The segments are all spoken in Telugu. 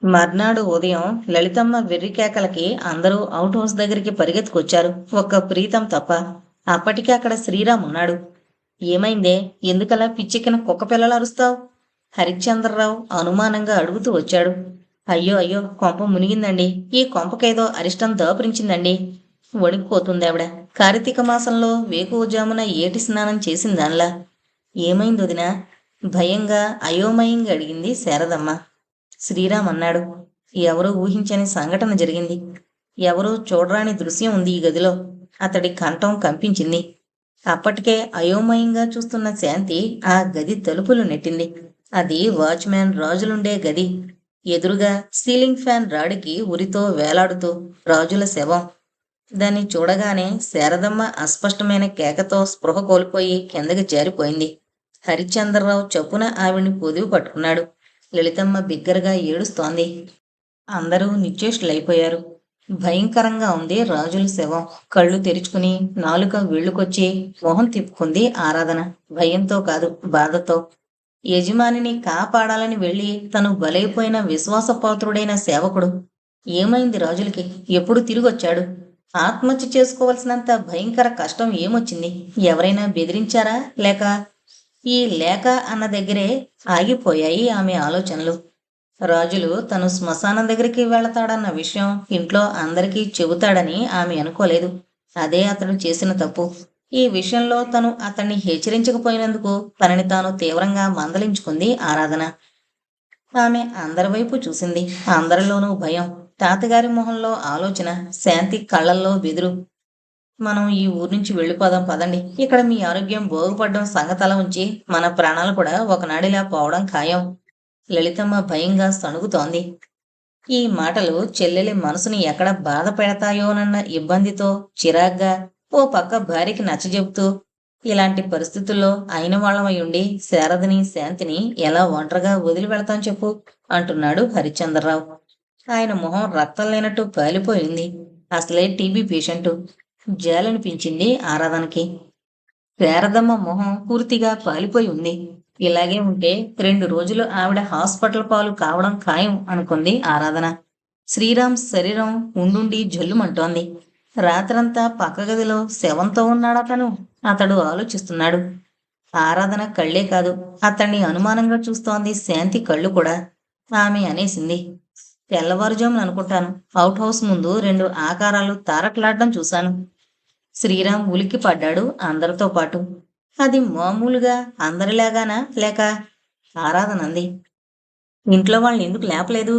మర్నాడు ఉదయం లలితమ్మ వెర్రి కేకలకి అందరూ అవుట్ హౌస్ దగ్గరికి పరిగెత్తుకొచ్చారు. ఒక్క ప్రీతం తప్ప. అప్పటికే అక్కడ శ్రీరామ్ ఉన్నాడు. ఏమైందే? ఎందుకలా పిచ్చెక్కిన కుక్క పిల్లలు అరుస్తావు? హరిశ్చంద్రరావు అనుమానంగా అడుగుతూ వచ్చాడు. అయ్యో అయ్యో, కొంప మునిగిందండి. ఈ కొంపకేదో అరిష్టం దాపురించిందండి. వణికిపోతుంది ఆవిడ. కార్తీక మాసంలో వేకువజామున ఏటి స్నానం చేసిందాన్లా. ఏమైంది వదినా? భయంగా అయోమయంగా అడిగింది శారదమ్మ. శ్రీరామ్ అన్నాడు. ఎవరూ ఊహించని సంఘటన జరిగింది. ఎవరూ చూడరాని దృశ్యం ఉంది ఈ గదిలో. అతడి కంఠం కంపించింది. అప్పటికే అయోమయంగా చూస్తున్న శాంతి ఆ గది తలుపులు నెట్టింది. అది వాచ్మ్యాన్ రాజులుండే గది. ఎదురుగా సీలింగ్ ఫ్యాన్ రాడికి ఉరితో వేలాడుతూ రాజుల శవం. దాన్ని చూడగానే శారదమ్మ అస్పష్టమైన కేకతో స్పృహ కోల్పోయి కిందకి జారిపోయింది. హరిశ్చంద్రరావు చప్పున ఆవిడ్ని పొదివి పట్టుకున్నాడు. లలితమ్మ బిగ్గరగా ఏడుస్తోంది. అందరూ నిశ్చేష్టులైపోయారు. భయంకరంగా ఉంది రాజుల శవం. కళ్ళు తెరుచుకుని నాలుక వెళ్ళుకొచ్చి మొహం తిప్పుకుంది ఆరాధన. భయంతో కాదు, బాధతో. యజమానిని కాపాడాలని వెళ్ళి తను బలైపోయిన విశ్వాసపాత్రుడైన సేవకుడు. ఏమైంది రాజులకి? ఎప్పుడు తిరిగొచ్చాడు? ఆత్మహత్య చేసుకోవలసినంత భయంకర కష్టం ఏమొచ్చింది? ఎవరైనా బెదిరించారా? లేక ఈ లేక అన్న దగ్గరే ఆగిపోయాయి ఆమె ఆలోచనలు. రాజులు తను శ్మశానం దగ్గరికి వెళతాడన్న విషయం ఇంట్లో అందరికీ చెబుతాడని ఆమె అనుకోలేదు. అదే అతడు చేసిన తప్పు. ఈ విషయంలో తను అతన్ని హెచ్చరించకపోయినందుకు తనని తాను తీవ్రంగా మందలించుకుంది ఆరాధన. ఆమె అందరి వైపు చూసింది. అందరిలోనూ భయం. తాతగారి మొహంలో ఆలోచన, శాంతి కళ్ళల్లో బెదురు. మనం ఈ ఊరు నుంచి వెళ్ళిపోదాం పదండి. ఇక్కడ మీ ఆరోగ్యం బాగుపడడం సంగతల ఉంచి మన ప్రాణాలు కూడా ఒకనాడిలా పోవడం ఖాయం. లలితమ్మ భయంగా సణుగుతోంది. ఈ మాటలు చెల్లెలి మనసుని ఎక్కడ బాధ పెడతాయోనన్న ఇబ్బందితో చిరాగ్గా ఓ పక్క భార్యకి నచ్చజెబుతూ, ఇలాంటి పరిస్థితుల్లో అయిన వాళ్ళమై ఉండి శారదని శాంతిని ఎలా ఒంటరిగా వదిలి వెళతాం చెప్పు అంటున్నాడు హరిశ్చంద్రరావు. ఆయన మొహం రక్తం లేనట్టు పాలిపోయింది. అసలే టీబీ పేషెంటు. జాలనిపించింది ఆరాధనకి. శారదమ్మ మొహం పూర్తిగా పాలిపోయి ఉంది. ఇలాగే ఉంటే 2 రోజులు ఆవిడ హాస్పిటల్ పాలు కావడం ఖాయం అనుకుంది ఆరాధన. శ్రీరామ్ శరీరం ఉండుండి జల్లుమంటోంది. రాత్రంతా పక్క గదిలో శవంతో ఉన్నాడతను. అతడు ఆలోచిస్తున్నాడు. ఆరాధన కళ్ళే కాదు, అతన్ని అనుమానంగా చూస్తోంది శాంతి కళ్ళు కూడా. ఆమె అనేసింది. తెల్లవారుజామున అనుకుంటాను, అవుట్ హౌస్ ముందు 2 ఆకారాలు తారట్లాడడం చూశాను. శ్రీరామ్ ఉలిక్కి పడ్డాడు అందరితో పాటు. అది మామూలుగా అందరిలాగానా లేక? ఆరాధన అంది. ఇంట్లో వాళ్ళని ఎందుకు లేపలేదు?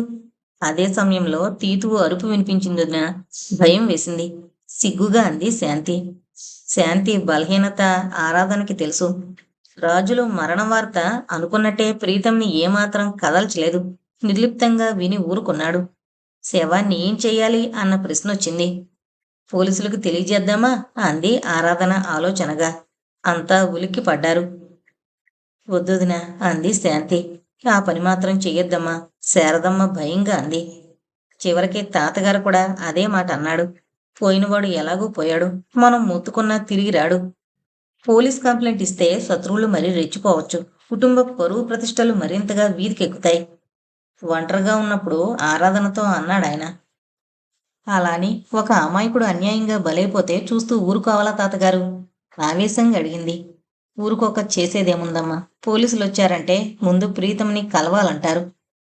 అదే సమయంలో తీతువు అరుపు వినిపించింది వదినా. భయం వేసింది. సిగ్గుగా అంది శాంతి. శాంతి బలహీనత ఆరాధనకి తెలుసు. రాజులు మరణ వార్త అనుకున్నట్టే ప్రీతంని ఏమాత్రం కదల్చలేదు. నిర్లిప్తంగా విని ఊరుకున్నాడు. శవాన్ని ఏం చెయ్యాలి అన్న ప్రశ్న వచ్చింది. పోలీసులకు తెలియజేద్దామా అంది ఆరాధన ఆలోచనగా. అంతా ఉలిక్కి పడ్డారు. వద్దుదినా అంది శాంతి. ఆ పని మాత్రం చెయ్యొద్దమ్మా, శారదమ్మ భయంగా అంది. చివరికి తాతగారు కూడా అదే మాట అన్నాడు. పోయినవాడు ఎలాగూ పోయాడు, మనం మొత్తుకున్నా తిరిగి రాడు. పోలీస్ కంప్లైంట్ ఇస్తే శత్రువులు మరీ రెచ్చిపోవచ్చు. కుటుంబ పరువు ప్రతిష్టలు మరింతగా వీధికెక్కుతాయి. ఒంటరిగా ఉన్నప్పుడు ఆరాధనతో అన్నాడాయన. అలాని ఒక అమాయకుడు అన్యాయంగా బలైపోతే చూస్తూ ఊరుకోవాలా తాతగారు? ఆవేశంగా అడిగింది. ఊరుకోక చేసేదేముందమ్మా. పోలీసులు వచ్చారంటే ముందు ప్రీతమ్ని కలవాలంటారు.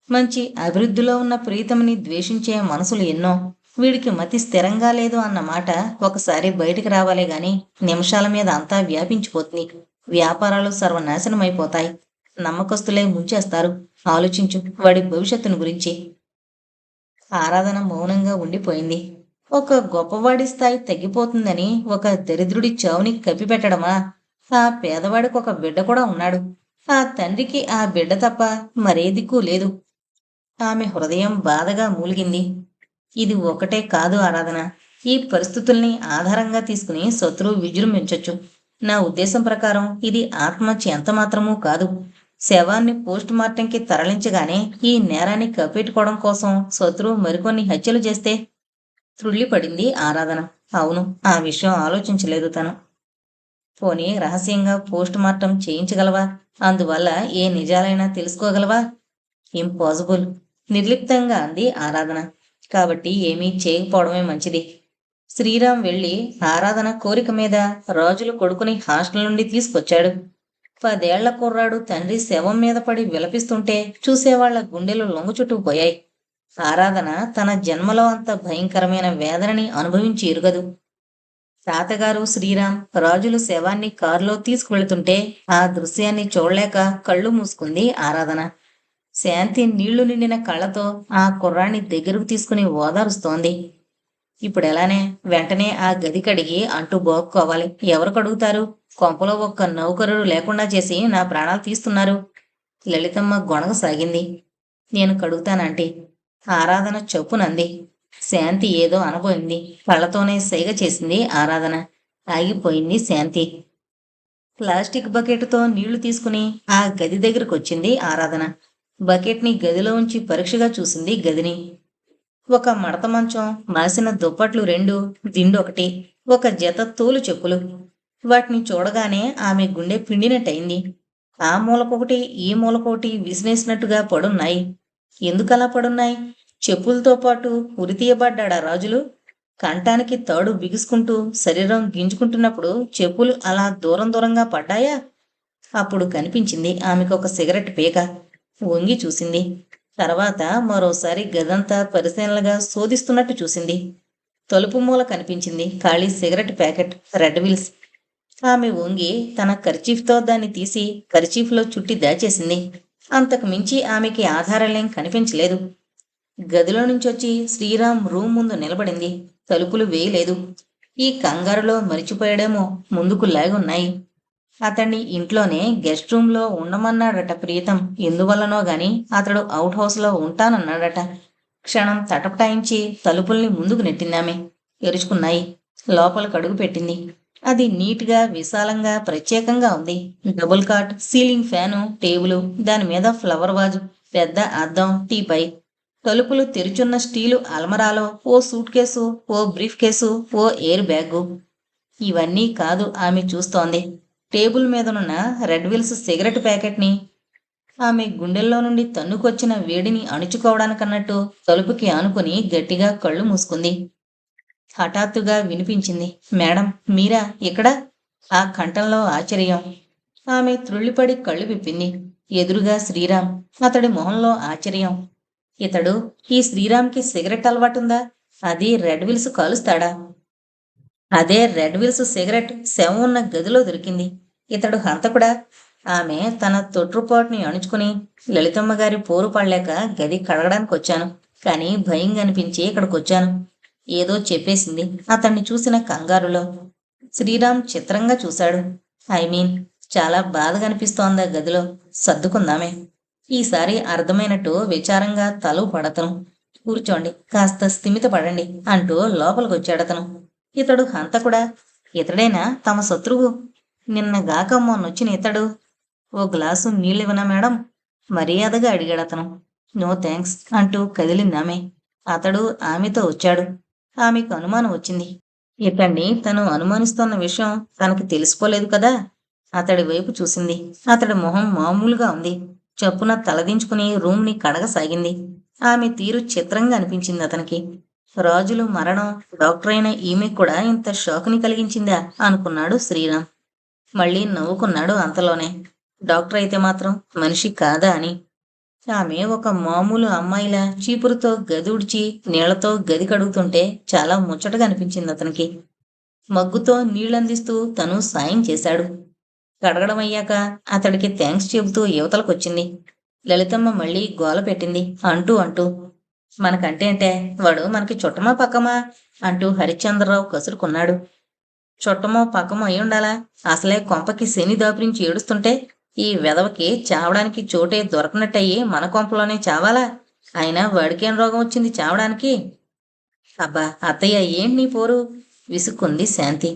మంచి అభివృద్ధిలో ఉన్న ప్రీతమ్ని ద్వేషించే మనసులు ఎన్నో. వీడికి మతి స్థిరంగా లేదు అన్న మాట ఒకసారి బయటికి రావాలే గాని నిమిషాల మీద అంతా వ్యాపించిపోతుంది. వ్యాపారాలు సర్వనాశనమైపోతాయి. నమ్మకస్తులే ముంచేస్తారు. ఆలోచించు వాడి భవిష్యత్తును గురించి. ఆరాధన మౌనంగా ఉండిపోయింది. ఒక గొప్పవాడి స్థాయి తగ్గిపోతుందని ఒక దరిద్రుడి చావుని కప్పిపెట్టడమా? ఆ పేదవాడికి ఒక బిడ్డ కూడా ఉన్నాడు. ఆ తండ్రికి ఆ బిడ్డ తప్ప మరే దిక్కు లేదు. ఆమె హృదయం బాధగా మూలిగింది. ఇది ఒకటే కాదు ఆరాధన. ఈ పరిస్థితుల్ని ఆధారంగా తీసుకుని శత్రువు విజృంభించొచ్చు. నా ఉద్దేశం ప్రకారం ఇది ఆత్మహత్య ఎంత మాత్రమూ కాదు. శవాన్ని పోస్ట్ మార్టంకి తరలించగానే ఈ నేరాన్ని కప్పెట్టుకోవడం కోసం శత్రువు మరికొన్ని హత్యలు చేస్తే? త్రుళ్ళిపడింది ఆరాధన. అవును, ఆ విషయం ఆలోచించలేదు తను. పోనీ రహస్యంగా పోస్ట్ మార్టం చేయించగలవా? అందువల్ల ఏ నిజాలైనా తెలుసుకోగలవా? ఇంపాసిబుల్. నిర్లిప్తంగా అంది ఆరాధన. కాబట్టి ఏమీ చేయకపోవడమే మంచిది. శ్రీరామ్ వెళ్ళి ఆరాధన కోరిక మీద రాజులు కొడుకుని హాస్టల్ నుండి తీసుకొచ్చాడు. 10 ఏళ్ల కుర్రాడు తండ్రి శవం మీద పడి విలపిస్తుంటే చూసేవాళ్ల గుండెలు లొంగుచుట్టుకుపోయాయి. ఆరాధన తన జన్మలో అంత భయంకరమైన వేదనని అనుభవించి ఎరుగదు. తాతగారు శ్రీరామ్ రాజులు శవాన్ని కారులో తీసుకువెళుతుంటే ఆ దృశ్యాన్ని చూడలేక కళ్ళు మూసుకుంది ఆరాధన. శాంతి నీళ్లు నిండిన కళ్ళతో ఆ కుర్రాన్ని దగ్గరకు తీసుకుని ఓదారుస్తోంది. ఇప్పుడెలానే? వెంటనే ఆ గది కడిగి అంటూ గోక్కోవాలి. ఎవరు కడుగుతారు? కొంపలో ఒక్క నౌకరుడు లేకుండా చేసి నా ప్రాణాలు తీస్తున్నారు. లలితమ్మ గొణగసాగింది. నేను కడుగుతానంటీ. ఆరాధన చొప్పునంది. శాంతి ఏదో అనబోయింది. కళ్ళతోనే సైగ చేసింది ఆరాధన. ఆగిపోయింది శాంతి. ప్లాస్టిక్ బకెట్తో నీళ్లు తీసుకుని ఆ గది దగ్గరకు వచ్చింది ఆరాధన. బకెట్ని గదిలో ఉంచి పరీక్షగా చూసింది గదిని. ఒక మడత మంచం, మాసిన దుప్పట్లు 2, దిండొకటి, ఒక జత తోలు చెప్పులు. వాటిని చూడగానే ఆమె గుండె పిండినట్టయింది. ఆ మూలకొకటి, ఈ మూలకొకటి విసినేసినట్టుగా పడున్నాయి. ఎందుకలా పడున్నాయి? చెప్పులతో పాటు ఉరితీయబడ్డా రాజులు? కంఠానికి తాడు బిగుసుకుంటూ శరీరం గింజుకుంటున్నప్పుడు చెప్పులు అలా దూరం దూరంగా పడ్డాయా? అప్పుడు కనిపించింది ఆమెకొక సిగరెట్ పీక. వంగి చూసింది. తర్వాత మరోసారి గదంతా పరిశీలనగా శోధిస్తున్నట్టు చూసింది. తలుపు మూల కనిపించింది ఖాళీ సిగరెట్ ప్యాకెట్, రెడ్ విల్స్. ఆమె వంగి తన కర్చీఫ్తో దాన్ని తీసి కర్చీఫ్లో చుట్టి దాచేసింది. అంతకు మించి ఆమెకి ఆధారాలేం కనిపించలేదు. గదిలో నుంచొచ్చి శ్రీరామ్ రూమ్ ముందు నిలబడింది. తలుపులు వేయలేదు. ఈ కంగారులో మరిచిపోయాడేమో ముందుకు లాగి ఉన్నాయి. అతన్ని ఇంట్లోనే గెస్ట్ రూమ్లో ఉండమన్నాడట ప్రీతం. ఎందువల్లనో గాని అతడు అవుట్ హౌస్లో ఉంటానన్నాడట. క్షణం తటపటాయించి తలుపుల్ని ముందుకు నెట్టిందామె. ఎరుచుకున్నాయి. లోపలికి అడుగు పెట్టింది. అది నీట్గా, విశాలంగా, ప్రత్యేకంగా ఉంది. Double cot, ceiling fan, table, దాని మీద ఫ్లవర్ వాజు, పెద్ద అద్దం, టీపై. తలుపులు తెరుచున్న స్టీలు అల్మరాలో ఓ సూట్ కేసు, ఓ బ్రీఫ్ కేసు, ఓ ఎయిర్ బ్యాగు. ఇవన్నీ కాదు ఆమె చూస్తోంది. టేబుల్ మీదనున్న రెడ్ విల్స్ సిగరెట్ ప్యాకెట్ని. ఆమె గుండెల్లో నుండి తన్నుకొచ్చిన వేడిని అణుచుకోవడానికన్నట్టు తలుపుకి ఆనుకుని గట్టిగా కళ్ళు మూసుకుంది. హఠాత్తుగా వినిపించింది. మేడం, మీరా ఇక్కడ? ఆ కంఠంలో ఆశ్చర్యం. ఆమె త్రుళ్ళిపడి కళ్ళు విప్పింది. ఎదురుగా శ్రీరామ్. అతడి మొహంలో ఆశ్చర్యం. ఇతడు, ఈ శ్రీరామ్కి సిగరెట్ అలవాటుందా? అది రెడ్ విల్స్ కాలుస్తాడా? అదే రెడ్ విల్స్ సిగరెట్ శవం ఉన్న గదిలో దొరికింది. ఇతడు హంతకుడా? ఆమె తన తొట్రుపాటుని అణుచుకుని, లలితమ్మ గారి పోరు పడలేక గది కడగడానికి వచ్చాను. కానీ భయంగా అనిపించి ఇక్కడికొచ్చాను. ఏదో చెప్పేసింది అతన్ని చూసిన కంగారులో. శ్రీరామ్ చిత్రంగా చూశాడు. చాలా బాధగా అనిపిస్తోందా గదిలో? సర్దుకుందామే. ఈసారి అర్థమైనట్టు విచారంగా తలు పడతను. కూర్చోండి, కాస్త స్థిమిత పడండి అంటూ లోపలికొచ్చాడతను. ఇతడు హంతకుడా? ఇతడేనా తమ శత్రువు? నిన్నగాక మొన్నొచ్చిన ఇతడు. ఓ గ్లాసు నీళ్ళివనా మేడం? మర్యాదగా అడిగాడతను. నో థ్యాంక్స్ అంటూ కదిలిందామె. అతడు ఆమెతో వచ్చాడు. ఆమెకు అనుమానం వచ్చింది. ఇతన్ని తను అనుమానిస్తోన్న విషయం తనకి తెలిసిపోలేదు కదా. అతడి వైపు చూసింది. అతడి మొహం మామూలుగా ఉంది. చప్పున తలదించుకుని రూమ్ని కడగసాగింది. ఆమె తీరు చిత్రంగా అనిపించింది అతనికి. రాజులు మరణం డాక్టర్ అయిన ఈమె కూడా ఇంత షాకుని కలిగించిందా అనుకున్నాడు శ్రీరామ్. మళ్ళీ నవ్వుకున్నాడు అంతలోనే. డాక్టర్ అయితే మాత్రం మనిషి కాదా అని. ఆమె ఒక మామూలు అమ్మాయిలా చీపురుతో గది ఉడిచి నీళ్లతో గది కడుగుతుంటే చాలా ముచ్చటగా అనిపించింది అతనికి. మగ్గుతో నీళ్లందిస్తూ తను సాయం చేశాడు. కడగడం అయ్యాక అతడికి థ్యాంక్స్ చెబుతూ యువతలకొచ్చింది. లలితమ్మ మళ్ళీ గోల పెట్టింది. అంటూ మనకంటేంటే వాడు మనకి చుట్టమా పక్కమా అంటూ హరిశ్చంద్రరావు కసురుకున్నాడు. చుట్టమో పక్కమో అయి ఉండాలా? అసలే కొంపకి శని దాపురించి ఏడుస్తుంటే ఈ వెధవకి చావడానికి చోటే దొరకనట్టయి మన కొంపలోనే చావాలా? అయినా వాడికేం రోగం వచ్చింది చావడానికి? అబ్బా అత్తయ్య, ఏంటి నీ పోరు? విసుక్కుంది శాంతి.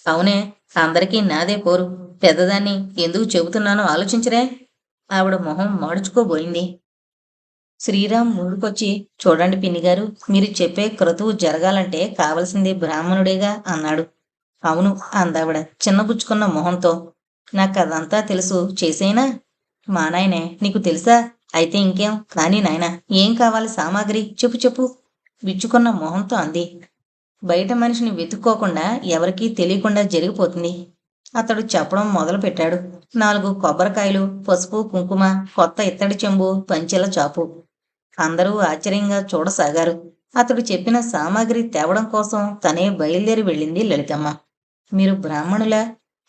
అవునే, అందరికీ నాదే పోరు. పెద్దదాన్ని ఎందుకు చెబుతున్నానో ఆలోచించరే? ఆవిడ మొహం మాడుచుకోబోయింది. శ్రీరామ్ ముందుకొచ్చి, చూడండి పిన్నిగారు, మీరు చెప్పే క్రతువు జరగాలంటే కావలసింది బ్రాహ్మణుడేగా అన్నాడు. అవును అందావిడ చిన్నబుచ్చుకున్న మొహంతో. నాకదంతా తెలుసు, చేసేనా? మా నాయనే, నీకు తెలుసా? అయితే ఇంకేం కానీ నాయనా, ఏం కావాలి సామాగ్రి చెప్పు చెప్పు, విచ్చుకున్న మొహంతో అంది. బయట మనిషిని వెతుక్కోకుండా ఎవరికీ తెలియకుండా జరిగిపోతుంది. అతడు చెప్పడం మొదలుపెట్టాడు. 4 కొబ్బరికాయలు, పసుపు కుంకుమ, కొత్త ఇత్తడి చెంబు, పంచెల చాపు. అందరూ ఆశ్చర్యంగా చూడసాగారు. అతడు చెప్పిన సామాగ్రి తేవడం కోసం తనే బయలుదేరి వెళ్ళింది లలితమ్మ. మీరు బ్రాహ్మణులా?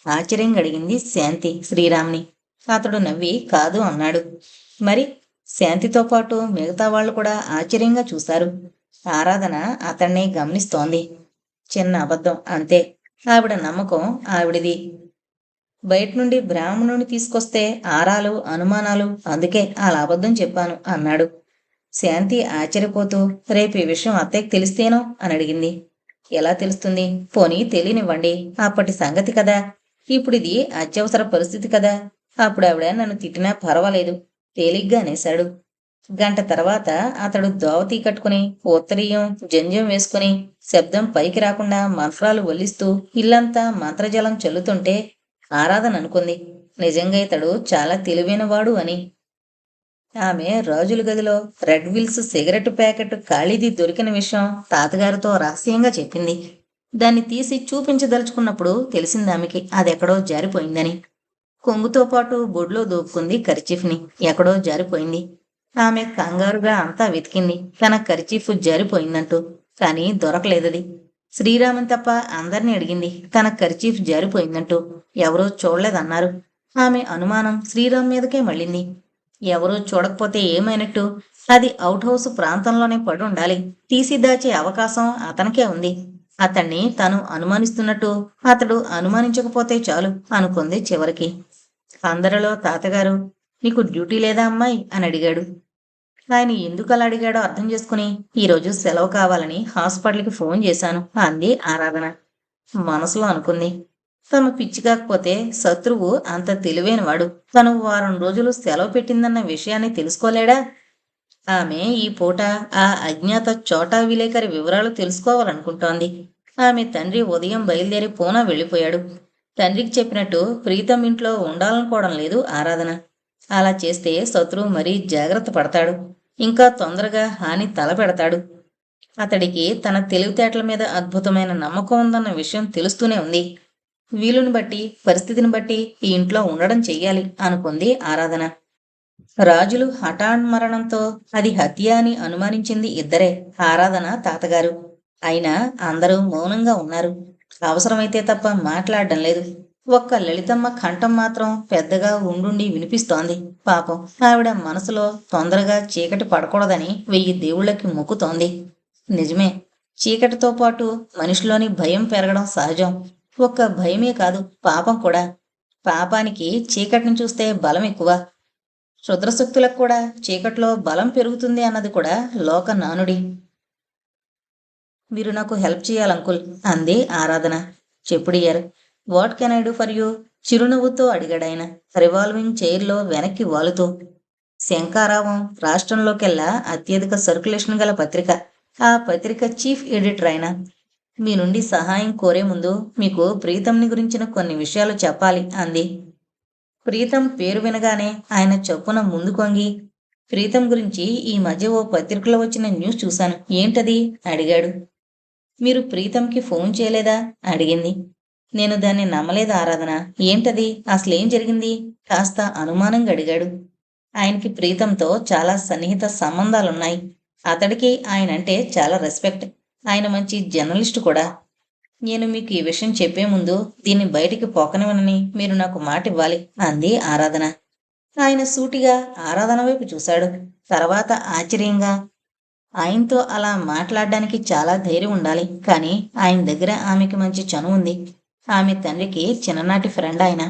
ఆశ్చర్యంగా అడిగింది శాంతి శ్రీరామ్ని. అతడు నవ్వి కాదు అన్నాడు. మరి? శాంతితో పాటు మిగతా వాళ్ళు కూడా ఆశ్చర్యంగా చూశారు. ఆరాధన అతన్నే గమనిస్తోంది. చిన్న అబద్ధం అంతే. ఆవిడ నమ్మకం ఆవిడిది. బయట నుండి బ్రాహ్మణుని తీసుకొస్తే ఆరాలు అనుమానాలు, అందుకే అలా అబద్ధం చెప్పాను అన్నాడు. శాంతి ఆశ్చర్యపోతూ రేపు ఈ విషయం అత్తయ్యకి తెలిస్తేనో అని అడిగింది. ఎలా తెలుస్తుంది? పోనీ తెలియనివ్వండి, అప్పటి సంగతి కదా. ఇప్పుడిది అత్యవసర పరిస్థితి కదా. అప్పుడు ఆవిడ నన్ను తిట్టినా పర్వాలేదు, తేలిగ్గా అనేశాడు. గంట తర్వాత అతడు దోవతీ కట్టుకుని ఉత్తరీయం జంజం వేసుకుని శబ్దం పైకి రాకుండా మంత్రాలు వల్లిస్తూ ఇల్లంతా మంత్రజలం చల్లుతుంటే ఆరాధన అనుకుంది నిజంగా ఇతడు చాలా తెలివైనవాడు అని. ఆమె రాజుల గదిలో రెడ్ విల్స్ సిగరెట్ ప్యాకెట్ ఖాళీది దొరికిన విషయం తాతగారితో రహస్యంగా చెప్పింది. దాన్ని తీసి చూపించదలుచుకున్నప్పుడు తెలిసింది ఆమెకి అదెక్కడో జారిపోయిందని. కొంగుతో పాటు బొడ్లో దూపుకుంది కర్చీఫ్ని. ఎక్కడో జారిపోయింది. ఆమె కంగారుగా అంతా వెతికింది తన కర్చీఫ్ జారిపోయిందంటూ. కానీ దొరకలేదది. శ్రీరామన్ తప్ప అందర్నీ అడిగింది తన కర్చీఫ్ జారిపోయిందంటూ. ఎవరూ చూడలేదన్నారు. ఆమె అనుమానం శ్రీరామ్ మీదకే మళ్ళింది. ఎవరూ చూడకపోతే ఏమైనట్టు? అది అవుట్ హౌస్ ప్రాంతంలోనే పడి ఉండాలి. తీసి దాచే అవకాశం అతనికే ఉంది. అతన్ని తను అనుమానిస్తున్నట్టు అతడు అనుమానించకపోతే చాలు అనుకుంది చివరికి. అందరిలో తాతగారు నీకు డ్యూటీ లేదా అమ్మాయి అని అడిగాడు. ఆయన ఎందుకు అలా అడిగాడో అర్థం చేసుకుని ఈరోజు సెలవు కావాలని హాస్పిటల్కి ఫోన్ చేశాను అంది ఆరాధన. మనసులో అనుకుంది, తను పిచ్చి కాకపోతే శత్రువు అంత తెలివైనవాడు తను వారం రోజులు సెలవు పెట్టిందన్న విషయాన్ని తెలుసుకోలేడా? ఆమె ఈ పూట ఆ అజ్ఞాత చోటా విలేకరి వివరాలు తెలుసుకోవాలనుకుంటోంది. ఆమె తండ్రి ఉదయం బయలుదేరి పూనా వెళ్ళిపోయాడు. తండ్రికి చెప్పినట్టు ప్రీతం ఇంట్లో ఉండాలనుకోవడం లేదు ఆరాధన. అలా చేస్తే శత్రువు మరీ జాగ్రత్త పడతాడు. ఇంకా తొందరగా హాని తలపెడతాడు. అతడికి తన తెలివితేటల మీద అద్భుతమైన నమ్మకం ఉందన్న విషయం తెలుస్తూనే ఉంది. వీలుని బట్టి పరిస్థితిని బట్టి ఈ ఇంట్లో ఉండడం చెయ్యాలి అనుకుంది ఆరాధన. రాజులు హఠాన్మరణంతో అది హత్య అని అనుమానించింది ఇద్దరే, ఆరాధన తాతగారు. అయినా అందరూ మౌనంగా ఉన్నారు. అవసరమైతే తప్ప మాట్లాడడం లేదు. ఒక్క లలితమ్మ కంఠం మాత్రం పెద్దగా ఉండుండి వినిపిస్తోంది. పాపం ఆవిడ మనసులో తొందరగా చీకటి పడకూడదని 1000 దేవుళ్ళకి మొక్కుతోంది. నిజమే, చీకటితో పాటు మనిషిలోని భయం పెరగడం సహజం. ఒక్క భయమే కాదు, పాపం కూడా. పాపానికి చీకటిని చూస్తే బలం ఎక్కువ. క్షుద్రశక్తులకు కూడా చీకట్లో బలం పెరుగుతుంది అన్నది కూడా లోక నానుడి. మీరు నాకు హెల్ప్ చేయాలి అంకుల్ అంది ఆరాధన. చెప్పుడియర్, what can I do for you? చిరునవ్వుతో అడిగాడాయన రివాల్వింగ్ చైర్లో వెనక్కి వాలుతూ. శంకారావం రాష్ట్రంలోకెల్లా అత్యధిక సర్క్యులేషన్ గల పత్రిక. ఆ పత్రిక చీఫ్ ఎడిటర్ ఆయన. మీ నుండి సహాయం కోరే ముందు మీకు ప్రీతంని గురించిన కొన్ని విషయాలు చెప్పాలి అంది. ప్రీతం పేరు వినగానే ఆయన చొప్పున ముందు కొంగి, ప్రీతం గురించి ఈ మధ్య ఓ పత్రికలో వచ్చిన న్యూస్ చూశాను, ఏంటది అడిగాడు. మీరు ప్రీతంకి ఫోన్ చేయలేదా అడిగింది. నేను దాన్ని నమ్మలేదు ఆరాధన. ఏంటది? అసలేం జరిగింది? కాస్త అనుమానంగా అడిగాడు. ఆయనకి ప్రీతంతో చాలా సన్నిహిత సంబంధాలున్నాయి. అతడికి ఆయనంటే చాలా రెస్పెక్ట్. ఆయన మంచి జర్నలిస్టు కూడా. నేను మీకు ఈ విషయం చెప్పే ముందు దీన్ని బయటికి పోకనివ్వనని మీరు నాకు మాట ఇవ్వాలి అంది ఆరాధన. ఆయన సూటిగా ఆరాధన వైపు చూశాడు. తర్వాత ఆశ్చర్యంగా, ఆయనతో అలా మాట్లాడడానికి చాలా ధైర్యం ఉండాలి. కానీ ఆయన దగ్గర ఆమెకి మంచి చనువు ఉంది. ఆమె తండ్రికి చిన్ననాటి ఫ్రెండ్ ఆయన.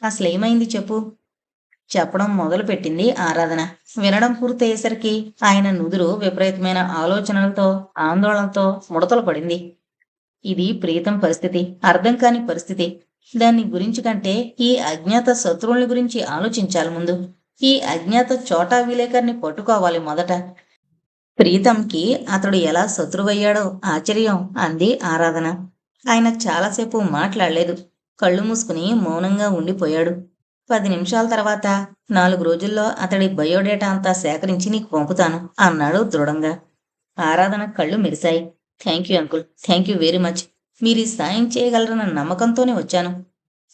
అసలేమైంది చెప్పు చెప్పడం మొదలుపెట్టింది ఆరాధన. వినడం పూర్తయ్యేసరికి ఆయన నుదురు విపరీతమైన ఆలోచనలతో ఆందోళనతో ముడతలు పడింది. ఇది ప్రీతం పరిస్థితి, అర్థం కాని పరిస్థితి. దాన్ని గురించి కంటే ఈ అజ్ఞాత శత్రువుల గురించి ఆలోచించాలి ముందు. ఈ అజ్ఞాత చోటా విలేకరిని పట్టుకోవాలి మొదట. ప్రీతంకి అతడు ఎలా శత్రువయ్యాడో ఆశ్చర్యం అంది ఆరాధన. ఆయన చాలాసేపు మాట్లాడలేదు. కళ్ళు మూసుకుని మౌనంగా ఉండిపోయాడు. 10 నిమిషాల తర్వాత 4 రోజుల్లో అతడి బయోడేటా అంతా సేకరించి నీకు పంపుతాను అన్నాడు దృఢంగా. ఆరాధన కళ్ళు మెరిశాయి. Thank you uncle, thank you very much. మీరు ఈ సాయం చేయగలరన్న నమ్మకంతోనే వచ్చాను.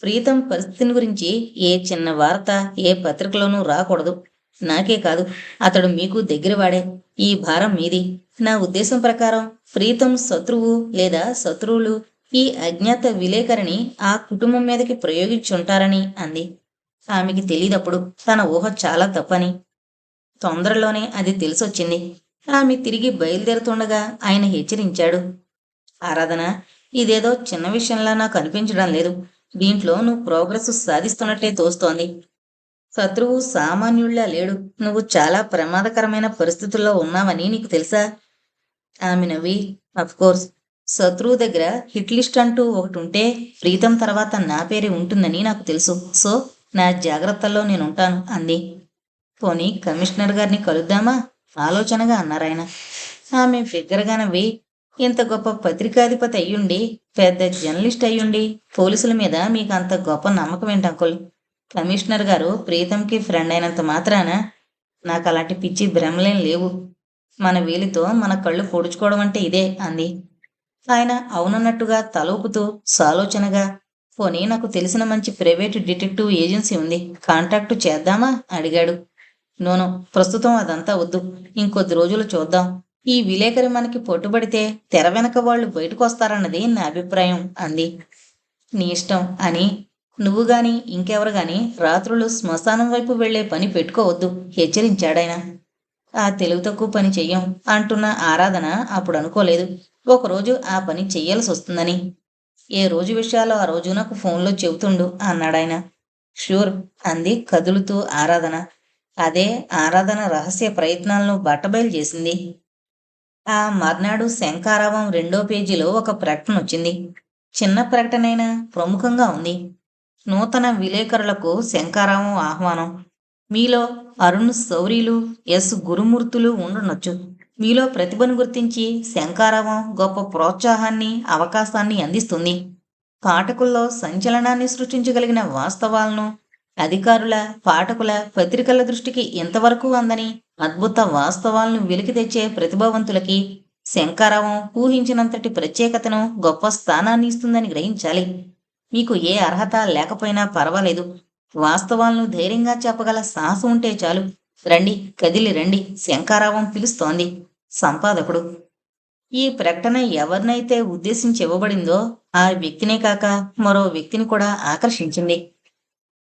ప్రీతం పరిస్థితిని గురించి ఏ చిన్న వార్త ఏ పత్రికలోనూ రాకూడదు. నాకే కాదు, అతడు మీకు దగ్గరవాడే. ఈ భారం మీది. నా ఉద్దేశం ప్రకారం ప్రీతం శత్రువు లేదా శత్రువులు ఈ అజ్ఞాత విలేకరిని ఆ కుటుంబం మీదకి ప్రయోగించుంటారని అంది. ఆమెకి తెలీదప్పుడు తన ఊహ చాలా తప్పని. తొందరలోనే అది తెలిసొచ్చింది. ఆమె తిరిగి బయలుదేరుతుండగా ఆయన హెచ్చరించాడు. ఆరాధన, ఇదేదో చిన్న విషయంలా నాకు అనిపించడం లేదు. దీంట్లో నువ్వు ప్రోగ్రెస్ సాధిస్తున్నట్టే తోస్తోంది. శత్రువు సామాన్యుళ్లా లేడు. నువ్వు చాలా ప్రమాదకరమైన పరిస్థితుల్లో ఉన్నావని నీకు తెలుసా? ఆమె నవ్వి, కోర్స్. శత్రువు దగ్గర హిట్ లిస్ట్ అంటూ ఒకటి ఉంటే ప్రీతం తర్వాత నా పేరే ఉంటుందని నాకు తెలుసు. సో నా జాగ్రత్తల్లో నేనుంటాను అంది. పోనీ కమిషనర్ గారిని కలుద్దామా ఆలోచనగా అన్నారాయన. ఆమె బిగ్గరగా నవ్వి, ఇంత గొప్ప పత్రికాధిపతి అయ్యుండి, పెద్ద జర్నలిస్ట్ అయ్యుండి పోలీసుల మీద మీకు అంత గొప్ప నమ్మకం ఏంటి అంకుల్? కమిషనర్ గారు ప్రీతంకి ఫ్రెండ్ అయినంత మాత్రాన నాకు అలాంటి పిచ్చి భ్రమలేం లేవు. మన వేలితో మన కళ్ళు పొడుచుకోవడం అంటే ఇదే అంది. ఆయన అవునన్నట్టుగా తల ఊపుతూ సాలోచనగా, పోనీ నాకు తెలిసిన మంచి ప్రైవేటు డిటెక్టివ్ ఏజెన్సీ ఉంది, కాంటాక్టు చేద్దామా అడిగాడు. నోను, ప్రస్తుతం అదంతా వద్దు. ఇంకొద్ది రోజులు చూద్దాం. ఈ విలేకరి మనకి పట్టుబడితే తెర వెనక వాళ్ళు బయటకు వస్తారన్నది నా అభిప్రాయం అంది. నీ ఇష్టం అని. నువ్వు గాని ఇంకెవరు గాని రాత్రులు శ్మశానం వైపు వెళ్లే పని పెట్టుకోవద్దు హెచ్చరించాడాయన. ఆ తెలివి తక్కువ పని చెయ్యం అంటున్న ఆరాధన అప్పుడు అనుకోలేదు ఒకరోజు ఆ పని చెయ్యాల్సి వస్తుందని. ఏ రోజు విషయాలు ఆ రోజు నాకు ఫోన్లో చెబుతుండు అన్నాడాయన. ష్యూర్ అంది కదులుతూ ఆరాధన. అదే ఆరాధన రహస్య ప్రయత్నాలను బట్టబయలు చేసింది. ఆ మర్నాడు శంఖారావం 2వ పేజీలో ఒక ప్రకటన వచ్చింది. చిన్న ప్రకటనైనా ప్రముఖంగా ఉంది. నూతన విలేకరులకు శంఖారావం ఆహ్వానం. మీలో అరుణ్ శౌరీలు, ఎస్ గురుమూర్తులు ఉండనొచ్చు. మీలో ప్రతిభను గుర్తించి శంఖారావం గొప్ప ప్రోత్సాహాన్ని అవకాశాన్ని అందిస్తుంది. పాఠకుల్లో సంచలనాన్ని సృష్టించగలిగిన వాస్తవాలను అధికారుల పాఠకుల పత్రికల దృష్టికి ఇంతవరకు అందని అద్భుత వాస్తవాలను వెలికి తెచ్చే ప్రతిభావంతులకి శంఖారావం ఊహించినంతటి ప్రత్యేకతను గొప్ప స్థానాన్ని ఇస్తుందని గ్రహించాలి. మీకు ఏ అర్హత లేకపోయినా పర్వాలేదు. వాస్తవాలను ధైర్యంగా చెప్పగల సాహసం ఉంటే చాలు. రండి, కదిలి రండి, శంఖారావం పిలుస్తోంది. సంపాదకుడు. ఈ ప్రకటన ఎవరినైతే ఉద్దేశించి ఇవ్వబడిందో ఆ వ్యక్తినే కాక మరో వ్యక్తిని కూడా ఆకర్షించింది.